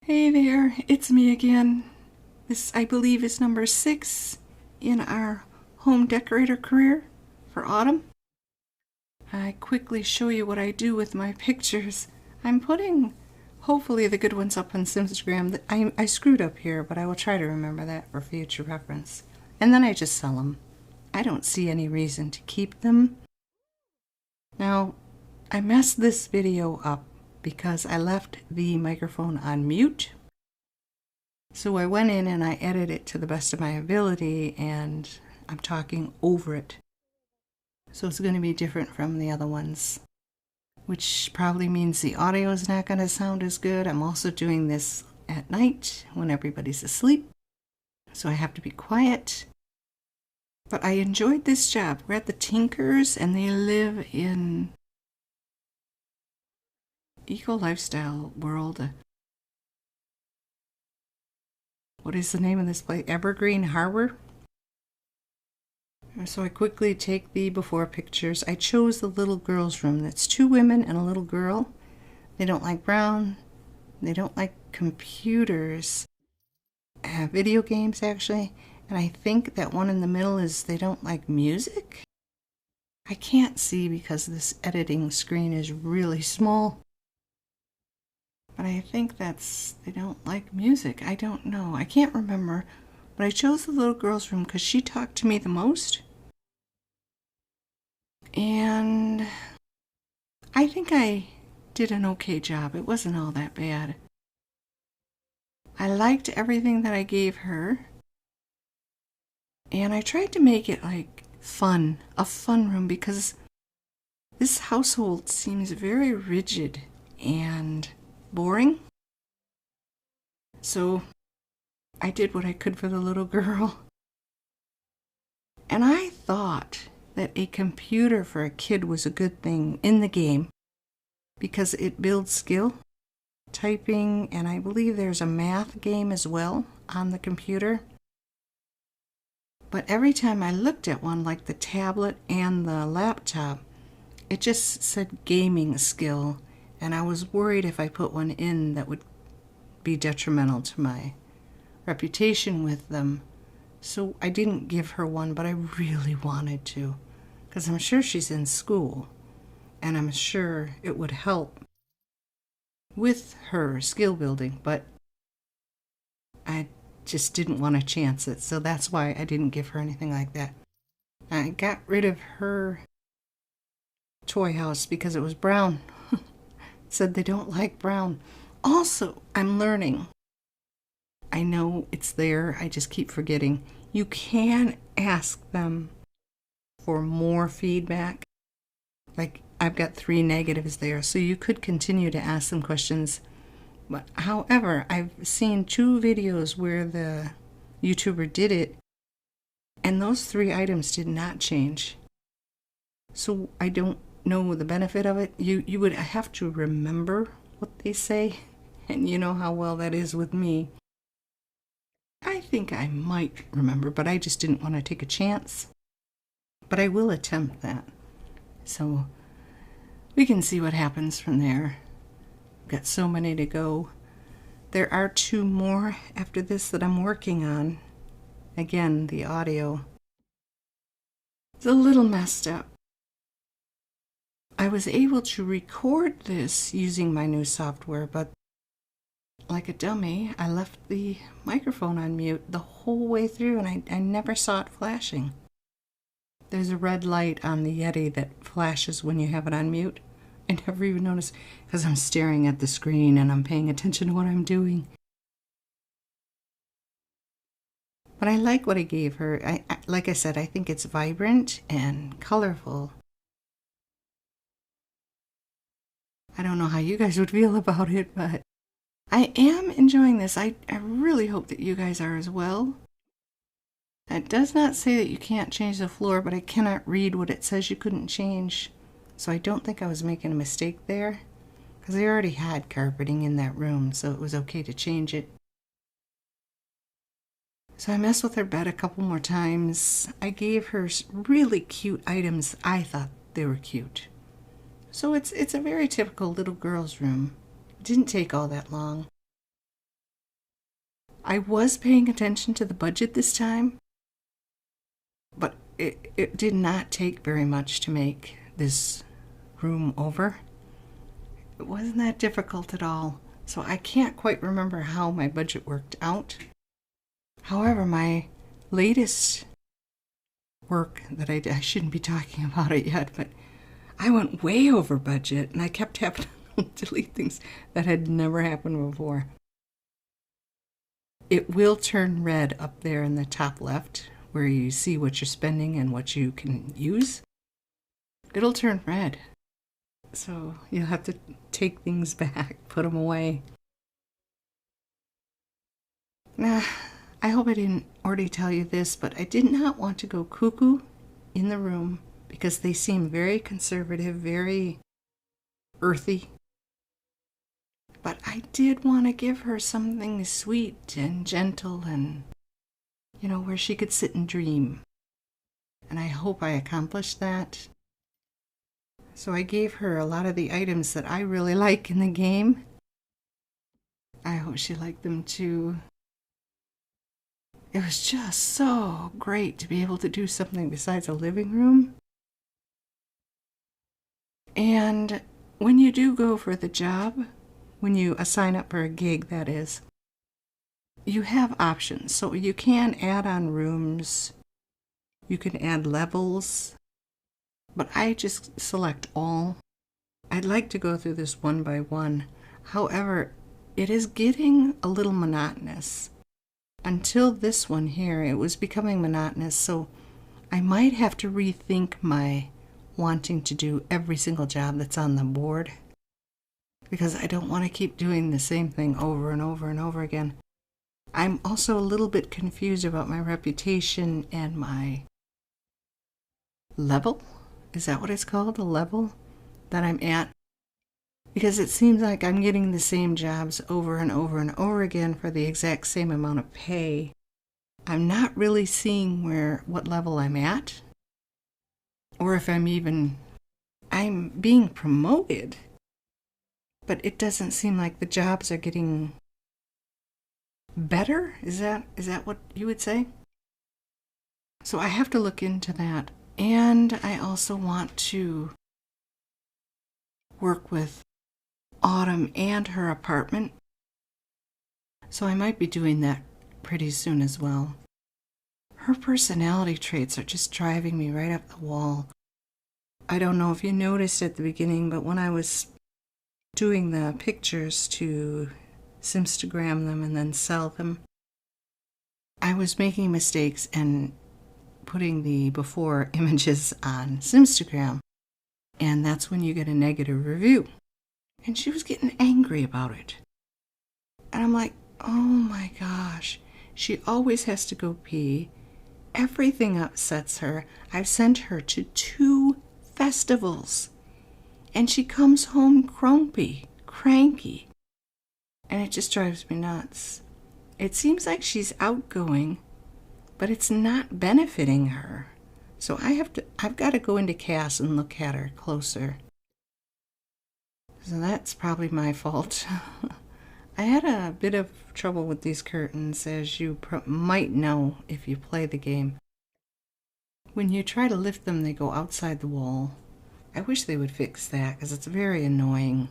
Hey there, it's me again. This, I believe, is number 6 in our home decorator career for autumn. I quickly show you what I do with my pictures. I'm putting, hopefully, the good ones up on Instagram. I screwed up here, but I will try to remember that for future reference. And then I just sell them. I don't see any reason to keep them. Now, I messed this video up because I left the microphone on mute. So I went in and I edited it to the best of my ability, and I'm talking over it. So it's going to be different from the other ones, which probably means the audio is not going to sound as good. I'm also doing this at night when everybody's asleep, so I have to be quiet. But I enjoyed this job. We're at the Tinkers, and they live in eco lifestyle world. What is the name of this place? Evergreen Harbor. So I quickly take the before pictures. I chose the little girl's room. That's 2 women and a little girl. They don't like brown. They don't like computers. Video games, actually. And I think that one in the middle is they don't like music. I can't see because this editing screen is really small. But I think that's, they don't like music. I don't know. I can't remember. But I chose the little girl's room because she talked to me the most. And I think I did an okay job. It wasn't all that bad. I liked everything that I gave her. And I tried to make it like fun, a fun room, because this household seems very rigid and boring. So I did what I could for the little girl. And I thought that a computer for a kid was a good thing in the game because it builds skill, typing, and I believe there's a math game as well on the computer. But every time I looked at one, like the tablet and the laptop, it just said gaming skill. And I was worried if I put one in that would be detrimental to my reputation with them. So I didn't give her one, but I really wanted to, because I'm sure she's in school, and I'm sure it would help with her skill building, but I just didn't want to chance it, so that's why I didn't give her anything like that. I got rid of her toy house because it was brown. Said they don't like brown. Also, I'm learning. I know it's there. I just keep forgetting. You can ask them for more feedback. Like, I've got 3 negatives there, so you could continue to ask them questions. But however, I've seen 2 videos where the YouTuber did it, and those 3 items did not change. So I don't know the benefit of it. You would have to remember what they say, and you know how well that is with me. I think I might remember, but I just didn't want to take a chance. But I will attempt that. So we can see what happens from there. Got so many to go. There are 2 more after this that I'm working on. Again, the audio is a little messed up. I was able to record this using my new software, but like a dummy, I left the microphone on mute the whole way through, and I never saw it flashing. There's a red light on the Yeti that flashes when you have it on mute. I never even noticed because I'm staring at the screen and I'm paying attention to what I'm doing. But I like what I gave her. Like I said, I think it's vibrant and colorful. I don't know how you guys would feel about it, but I am enjoying this. I really hope that you guys are as well. That does not say that you can't change the floor, but I cannot read what it says you couldn't change. So I don't think I was making a mistake there, because I already had carpeting in that room, so it was okay to change it. So I messed with her bed a couple more times. I gave her really cute items. I thought they were cute. So it's a very typical little girl's room. It didn't take all that long. I was paying attention to the budget this time, but it did not take very much to make this room over. It wasn't that difficult at all, so I can't quite remember how my budget worked out. However, my latest work that I shouldn't be talking about it yet, but I went way over budget and I kept having to delete things that had never happened before. It will turn red up there in the top left where you see what you're spending and what you can use. It'll turn red. So you'll have to take things back, put them away. Nah, I hope I didn't already tell you this, but I did not want to go cuckoo in the room because they seem very conservative, very earthy. But I did want to give her something sweet and gentle and, where she could sit and dream. And I hope I accomplished that. So I gave her a lot of the items that I really like in the game. I hope she liked them too. It was just so great to be able to do something besides a living room. And when you do go for the job, when you sign up for a gig, that is, you have options. So you can add on rooms, you can add levels, but I just select all. I'd like to go through this one by one. However, it is getting a little monotonous. Until this one here, it was becoming monotonous, so I might have to rethink my wanting to do every single job that's on the board, because I don't want to keep doing the same thing over and over and over again. I'm also a little bit confused about my reputation and my level. Is that what it's called? The level that I'm at? Because it seems like I'm getting the same jobs over and over and over again for the exact same amount of pay. I'm not really seeing what level I'm at, or if I'm being promoted, but it doesn't seem like the jobs are getting better. Is that what you would say? So I have to look into that. And I also want to work with Autumn and her apartment. So I might be doing that pretty soon as well. Her personality traits are just driving me right up the wall. I don't know if you noticed at the beginning, but when I was doing the pictures to Simstagram them and then sell them, I was making mistakes and putting the before images on Simstagram, and that's when you get a negative review. And she was getting angry about it. And I'm like, oh my gosh, she always has to go pee. Everything upsets her. I've sent her to 2 festivals, and she comes home grumpy, cranky, and it just drives me nuts. It seems like she's outgoing, but it's not benefiting her. So I've got to go into Cass and look at her closer. So that's probably my fault. I had a bit of trouble with these curtains, as you might know if you play the game. When you try to lift them, they go outside the wall. I wish they would fix that, because it's very annoying.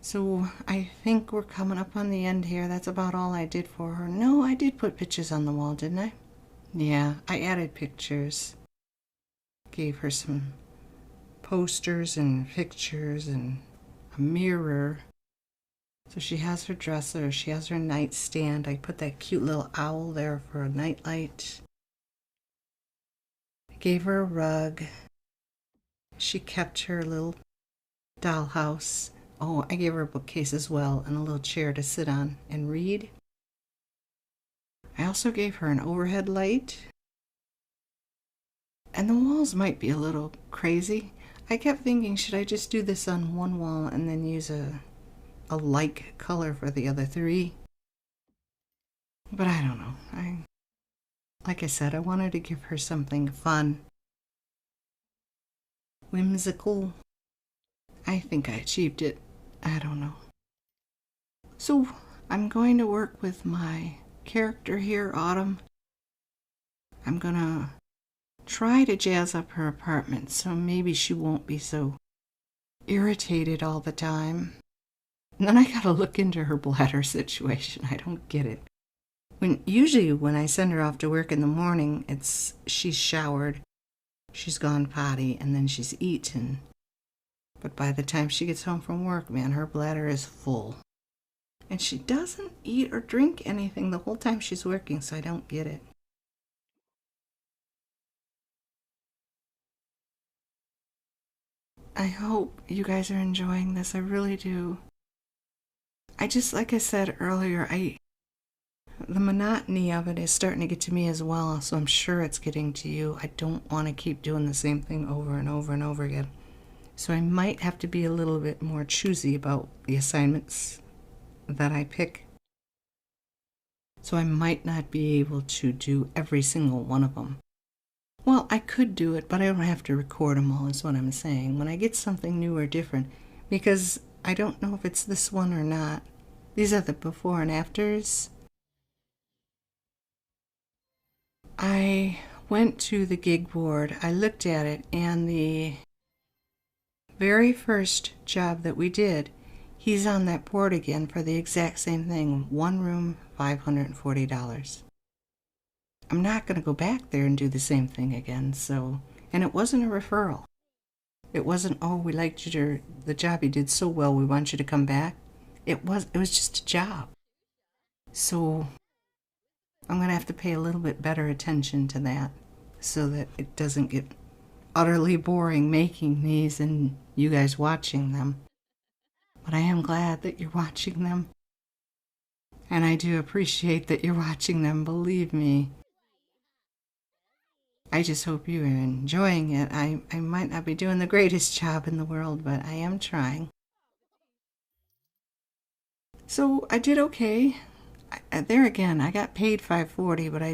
So I think we're coming up on the end here. That's about all I did for her. No, I did put pictures on the wall, didn't I? Yeah, I added pictures. Gave her some posters and pictures and a mirror. So she has her dresser, she has her nightstand. I put that cute little owl there for a nightlight. I gave her a rug. She kept her little dollhouse. Oh, I gave her a bookcase as well and a little chair to sit on and read. I also gave her an overhead light. And the walls might be a little crazy. I kept thinking, should I just do this on one wall and then use a like color for the other 3? But I don't know. Like I said, I wanted to give her something fun, whimsical. I think I achieved it. I don't know. So I'm going to work with my character here, Autumn. I'm going to try to jazz up her apartment so maybe she won't be so irritated all the time. And then I gotta look into her bladder situation. I don't get it. Usually when I send her off to work in the morning, she's showered, she's gone potty, and then she's eaten. But by the time she gets home from work, man, her bladder is full. And she doesn't eat or drink anything the whole time she's working, so I don't get it. I hope you guys are enjoying this. I really do. Like I said earlier, the monotony of it is starting to get to me as well, so I'm sure it's getting to you. I don't want to keep doing the same thing over and over and over again. So I might have to be a little bit more choosy about the assignments that I pick. So I might not be able to do every single one of them. Well, I could do it, but I don't have to record them all, is what I'm saying. When I get something new or different, because I don't know if it's this one or not. These are the before and afters. I went to the gig board, I looked at it, and the very first job that we did, he's on that board again for the exact same thing. One room, $540. I'm not going to go back there and do the same thing again, so... And it wasn't a referral. It wasn't, oh, we liked the job you did so well, we want you to come back. It was just a job. So I'm going to have to pay a little bit better attention to that so that it doesn't get utterly boring making these and you guys watching them. But I am glad that you're watching them. And I do appreciate that you're watching them, believe me. I just hope you are enjoying it. I might not be doing the greatest job in the world, but I am trying. So I did okay. There again, I got paid $540, but I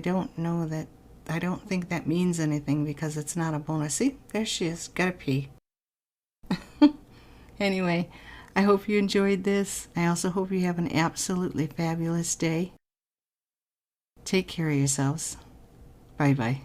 don't think that means anything because it's not a bonus. See, there she is. Gotta pee. Anyway, I hope you enjoyed this. I also hope you have an absolutely fabulous day. Take care of yourselves. Bye-bye.